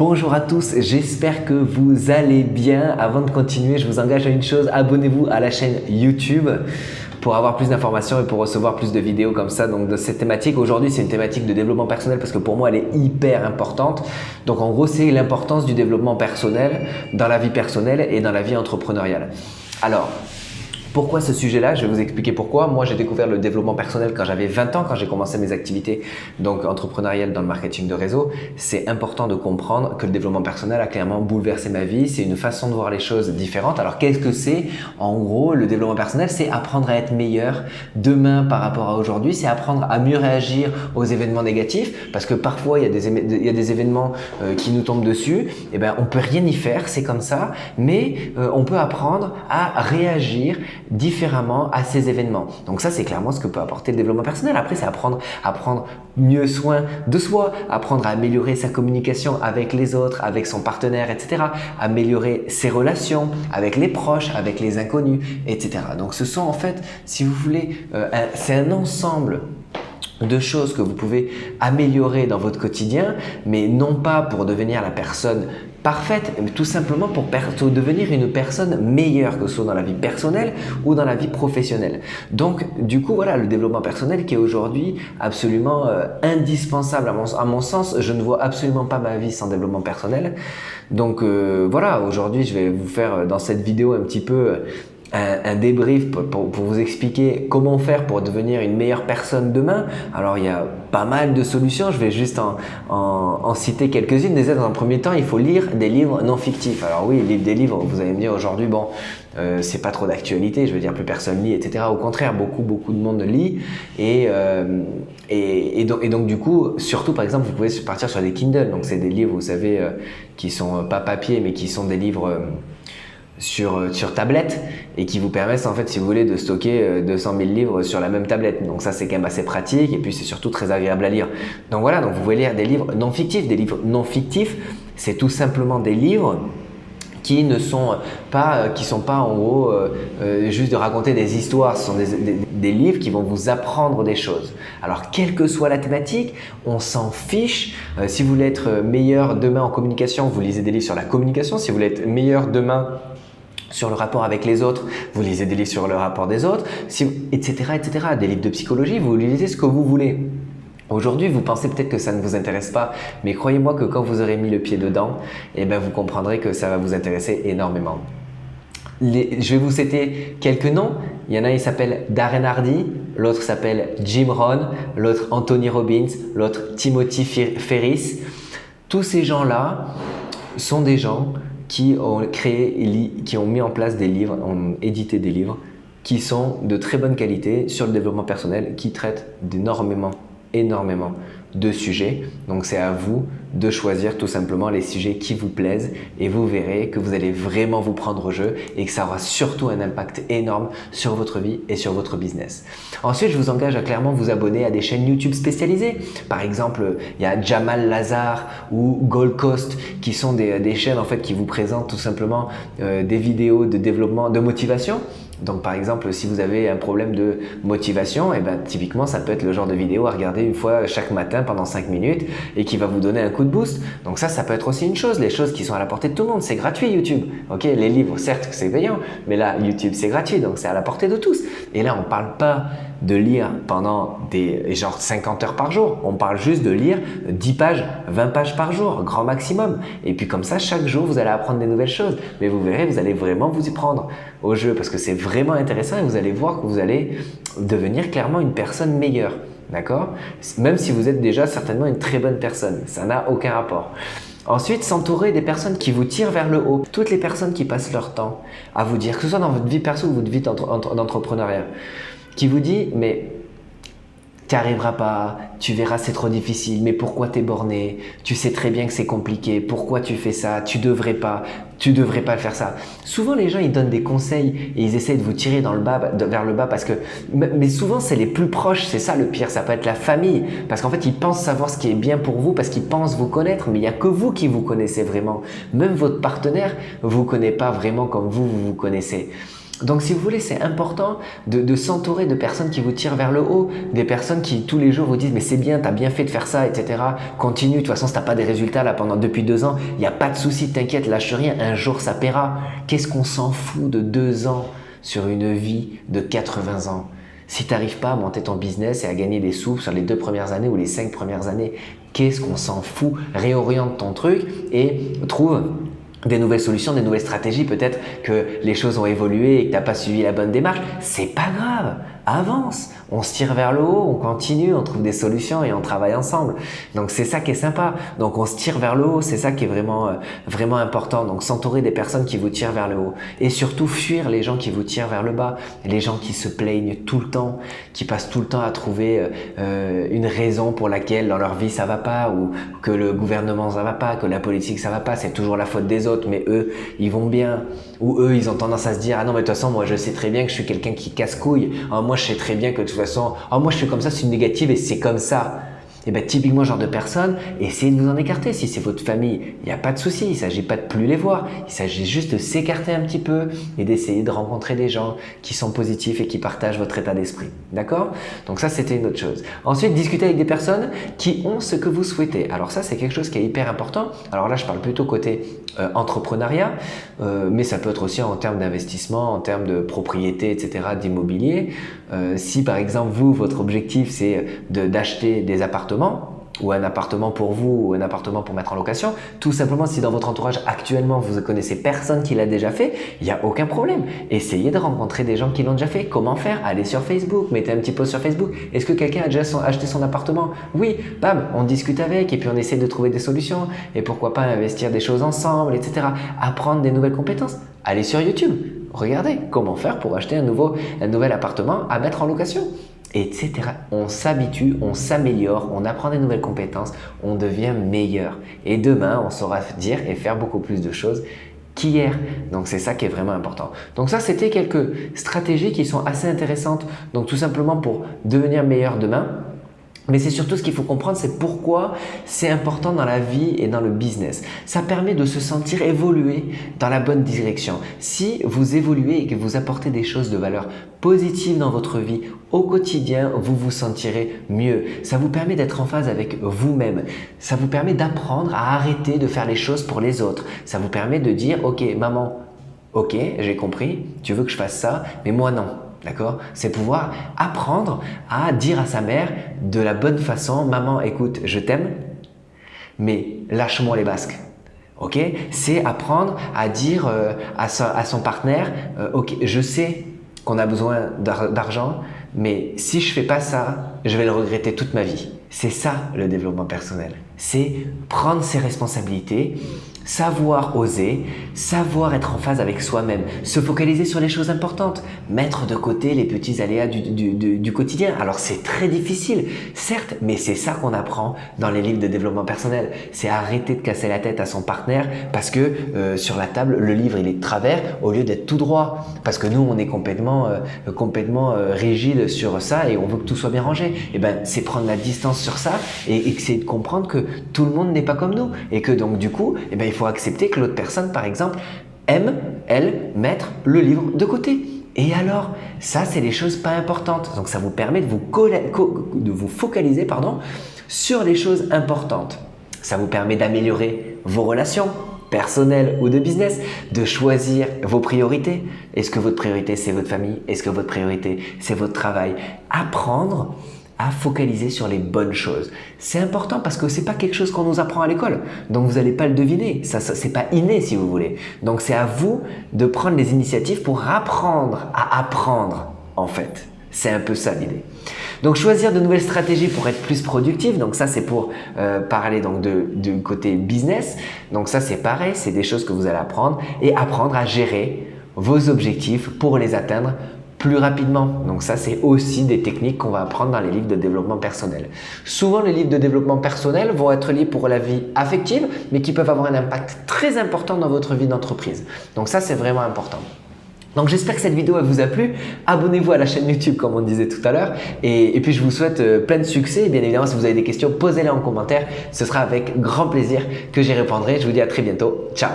Bonjour à tous, j'espère que vous allez bien. Avant de continuer, je vous engage à une chose, abonnez-vous à la chaîne YouTube pour avoir plus d'informations et pour recevoir plus de vidéos comme ça. Donc de cette thématique, aujourd'hui c'est une thématique de développement personnel parce que pour moi elle est hyper importante. Donc en gros c'est l'importance du développement personnel dans la vie personnelle et dans la vie entrepreneuriale. Alors, pourquoi ce sujet-là? Je vais vous expliquer pourquoi. Moi, j'ai découvert le développement personnel quand j'avais 20 ans, quand j'ai commencé mes activités donc entrepreneuriales dans le marketing de réseau. C'est important de comprendre que le développement personnel a clairement bouleversé ma vie. C'est une façon de voir les choses différentes. Alors, qu'est-ce que c'est? En gros, le développement personnel, c'est apprendre à être meilleur demain par rapport à aujourd'hui. C'est apprendre à mieux réagir aux événements négatifs parce que parfois, il y a des événements qui nous tombent dessus. Eh ben, on peut rien y faire, c'est comme ça. Mais on peut apprendre à réagir différemment à ces événements. Donc ça, c'est clairement ce que peut apporter le développement personnel. Après, c'est apprendre à prendre mieux soin de soi, apprendre à améliorer sa communication avec les autres, avec son partenaire, etc. Améliorer ses relations avec les proches, avec les inconnus, etc. Donc ce sont en fait, si vous voulez, c'est un ensemble de choses que vous pouvez améliorer dans votre quotidien, mais non pas pour devenir la personne parfaite, mais tout simplement pour devenir une personne meilleure, que ce soit dans la vie personnelle ou dans la vie professionnelle. Donc, du coup, voilà, le développement personnel qui est aujourd'hui absolument indispensable à mon sens. Je ne vois absolument pas ma vie sans développement personnel. Donc, voilà, aujourd'hui, je vais vous faire dans cette vidéo un petit peu un débrief pour vous expliquer comment faire pour devenir une meilleure personne demain. Alors il y a pas mal de solutions, je vais juste en citer quelques-unes. Déjà dans un premier temps, il faut lire des livres non fictifs. Alors oui, lire des livres, vous allez me dire aujourd'hui, bon, c'est pas trop d'actualité, je veux dire plus personne lit, etc. Au contraire, beaucoup de monde lit et donc du coup, surtout par exemple, vous pouvez partir sur des Kindle. Donc c'est des livres, vous savez, qui sont pas papier, mais qui sont des livres sur tablette et qui vous permettent en fait, si vous voulez, de stocker 200 000 livres sur la même tablette. Donc ça, c'est quand même assez pratique et puis c'est surtout très agréable à lire. Donc voilà, donc vous pouvez lire des livres non fictifs. Des livres non fictifs, c'est tout simplement des livres qui ne sont pas, en gros juste de raconter des histoires. Ce sont des livres qui vont vous apprendre des choses. Alors quelle que soit la thématique, on s'en fiche. Si vous voulez être meilleur demain en communication, vous lisez des livres sur la communication. Si vous voulez être meilleur demain sur le rapport avec les autres, vous lisez des livres sur le rapport des autres, etc., etc. Des livres de psychologie, vous lisez ce que vous voulez. Aujourd'hui, vous pensez peut-être que ça ne vous intéresse pas, mais croyez-moi que quand vous aurez mis le pied dedans, eh ben, vous comprendrez que ça va vous intéresser énormément. Je vais vous citer quelques noms. Il y en a, il s'appelle Darren Hardy, l'autre s'appelle Jim Rohn, l'autre Anthony Robbins, l'autre Timothy Ferriss. Tous ces gens-là sont des gens qui ont qui ont mis en place des livres, ont édité des livres qui sont de très bonne qualité sur le développement personnel, qui traitent énormément de sujets. Donc c'est à vous de choisir tout simplement les sujets qui vous plaisent et vous verrez que vous allez vraiment vous prendre au jeu et que ça aura surtout un impact énorme sur votre vie et sur votre business. Ensuite, je vous engage à clairement vous abonner à des chaînes YouTube spécialisées. Par exemple, il y a Jamal Lazar ou Gold Coast qui sont des chaînes en fait qui vous présentent tout simplement des vidéos de développement, de motivation. Donc par exemple, si vous avez un problème de motivation, et ben, typiquement ça peut être le genre de vidéo à regarder une fois chaque matin pendant 5 minutes et qui va vous donner un coup de boost. Donc ça peut être aussi une chose, les choses qui sont à la portée de tout le monde. C'est gratuit YouTube. Ok, les livres, certes c'est payant, mais là YouTube c'est gratuit, donc c'est à la portée de tous. Et là on ne parle pas de lire pendant genre 50 heures par jour. On parle juste de lire 10 pages, 20 pages par jour, grand maximum. Et puis comme ça, chaque jour, vous allez apprendre des nouvelles choses. Mais vous verrez, vous allez vraiment vous y prendre au jeu parce que c'est vraiment intéressant et vous allez voir que vous allez devenir clairement une personne meilleure. D'accord? Même si vous êtes déjà certainement une très bonne personne. Ça n'a aucun rapport. Ensuite, s'entourer des personnes qui vous tirent vers le haut. Toutes les personnes qui passent leur temps à vous dire, que ce soit dans votre vie perso ou votre vie d'entrepreneuriat, qui vous dit « mais tu n'y arriveras pas, tu verras c'est trop difficile, mais pourquoi t'es borné, tu sais très bien que c'est compliqué, pourquoi tu fais ça, tu devrais pas le faire ça ». Souvent les gens ils donnent des conseils et ils essayent de vous tirer vers le bas parce que, mais souvent c'est les plus proches, c'est ça le pire, ça peut être la famille parce qu'en fait ils pensent savoir ce qui est bien pour vous parce qu'ils pensent vous connaître, mais il n'y a que vous qui vous connaissez vraiment. Même votre partenaire ne vous connaît pas vraiment comme vous vous connaissez. Donc si vous voulez, c'est important de s'entourer de personnes qui vous tirent vers le haut, des personnes qui tous les jours vous disent « mais c'est bien, tu as bien fait de faire ça, etc. Continue, de toute façon si tu n'as pas des résultats là depuis 2 ans, il n'y a pas de souci, t'inquiète, lâche rien, un jour ça paiera. » Qu'est-ce qu'on s'en fout de 2 ans sur une vie de 80 ans? Si tu n'arrives pas à monter ton business et à gagner des sous sur les 2 premières années ou les 5 premières années, qu'est-ce qu'on s'en fout? Réoriente ton truc et trouve des nouvelles solutions, des nouvelles stratégies. Peut-être que les choses ont évolué et que tu n'as pas suivi la bonne démarche. C'est pas grave, avance. On se tire vers le haut, on continue, on trouve des solutions et on travaille ensemble. Donc c'est ça qui est sympa. Donc on se tire vers le haut, c'est ça qui est vraiment important. Donc s'entourer des personnes qui vous tirent vers le haut et surtout fuir les gens qui vous tirent vers le bas, les gens qui se plaignent tout le temps, qui passent tout le temps à trouver une raison pour laquelle dans leur vie ça va pas, ou que le gouvernement ça va pas, que la politique ça va pas, c'est toujours la faute des autres, mais eux ils vont bien, ou eux ils ont tendance à se dire ah non mais de toute façon moi je sais très bien que je suis quelqu'un qui casse couille, moi je sais très bien que de toute façon moi je suis comme ça, c'est une négative et c'est comme ça. Et bien typiquement genre de personnes, essayez de vous en écarter. Si c'est votre famille, il n'y a pas de souci, il ne s'agit pas de plus les voir, il s'agit juste de s'écarter un petit peu et d'essayer de rencontrer des gens qui sont positifs et qui partagent votre état d'esprit. D'accord? Donc ça c'était une autre chose. Ensuite, discutez avec des personnes qui ont ce que vous souhaitez. Alors ça c'est quelque chose qui est hyper important. Alors là je parle plutôt côté entrepreneuriat, mais ça peut être aussi en termes d'investissement, en termes de propriété, etc., d'immobilier. Si par exemple vous, votre objectif c'est d'acheter des appartements, ou un appartement pour vous, ou un appartement pour mettre en location, tout simplement si dans votre entourage actuellement vous ne connaissez personne qui l'a déjà fait, il n'y a aucun problème. Essayez de rencontrer des gens qui l'ont déjà fait. Comment faire? Allez sur Facebook, mettez un petit post sur Facebook. Est-ce que quelqu'un a déjà acheté son appartement? Oui, bam, on discute avec et puis on essaie de trouver des solutions et pourquoi pas investir des choses ensemble, etc. Apprendre des nouvelles compétences. Allez sur YouTube, regardez comment faire pour acheter un nouvel appartement à mettre en location, etc. On s'habitue, on s'améliore, on apprend des nouvelles compétences, on devient meilleur. Et demain, on saura dire et faire beaucoup plus de choses qu'hier. Donc c'est ça qui est vraiment important. Donc ça, c'était quelques stratégies qui sont assez intéressantes. Donc tout simplement pour devenir meilleur demain. Mais c'est surtout ce qu'il faut comprendre, c'est pourquoi c'est important dans la vie et dans le business. Ça permet de se sentir évoluer dans la bonne direction. Si vous évoluez et que vous apportez des choses de valeur positive dans votre vie, au quotidien, vous vous sentirez mieux. Ça vous permet d'être en phase avec vous-même. Ça vous permet d'apprendre à arrêter de faire les choses pour les autres. Ça vous permet de dire « Ok, maman, ok, j'ai compris, tu veux que je fasse ça, mais moi non. » D'accord? C'est pouvoir apprendre à dire à sa mère de la bonne façon « Maman, écoute, je t'aime, mais lâche-moi les basques. » Ok? C'est apprendre à dire à son partenaire « Ok, je sais qu'on a besoin d'argent, mais si je fais pas ça, je vais le regretter toute ma vie. » C'est ça le développement personnel. C'est prendre ses responsabilités, savoir oser, savoir être en phase avec soi-même, se focaliser sur les choses importantes, mettre de côté les petits aléas du quotidien. Alors c'est très difficile, certes, mais c'est ça qu'on apprend dans les livres de développement personnel. C'est arrêter de casser la tête à son partenaire parce que sur la table, le livre il est de travers au lieu d'être tout droit. Parce que nous, on est complètement rigide sur ça et on veut que tout soit bien rangé. Et ben, c'est prendre la distance sur ça et essayer de comprendre que tout le monde n'est pas comme nous et que donc du coup, eh ben, il faut accepter que l'autre personne, par exemple, aime, elle, mettre le livre de côté. Et alors, ça, c'est des choses pas importantes. Donc, ça vous permet de vous focaliser sur les choses importantes. Ça vous permet d'améliorer vos relations personnelles ou de business, de choisir vos priorités. Est-ce que votre priorité, c'est votre famille? Est-ce que votre priorité, c'est votre travail? Apprendre à focaliser sur les bonnes choses. C'est important parce que c'est pas quelque chose qu'on nous apprend à l'école. Donc vous n'allez pas le deviner. Ça c'est pas inné si vous voulez. Donc c'est à vous de prendre les initiatives pour apprendre à apprendre en fait. C'est un peu ça l'idée. Donc choisir de nouvelles stratégies pour être plus productif. Donc ça c'est pour parler donc du côté business. Donc ça c'est pareil, c'est des choses que vous allez apprendre et apprendre à gérer vos objectifs pour les atteindre plus rapidement. Donc ça, c'est aussi des techniques qu'on va apprendre dans les livres de développement personnel. Souvent, les livres de développement personnel vont être liés pour la vie affective, mais qui peuvent avoir un impact très important dans votre vie d'entreprise. Donc ça, c'est vraiment important. Donc j'espère que cette vidéo vous a plu. Abonnez-vous à la chaîne YouTube comme on disait tout à l'heure. Et puis je vous souhaite plein de succès. Et bien évidemment, si vous avez des questions, posez-les en commentaire. Ce sera avec grand plaisir que j'y répondrai. Je vous dis à très bientôt. Ciao!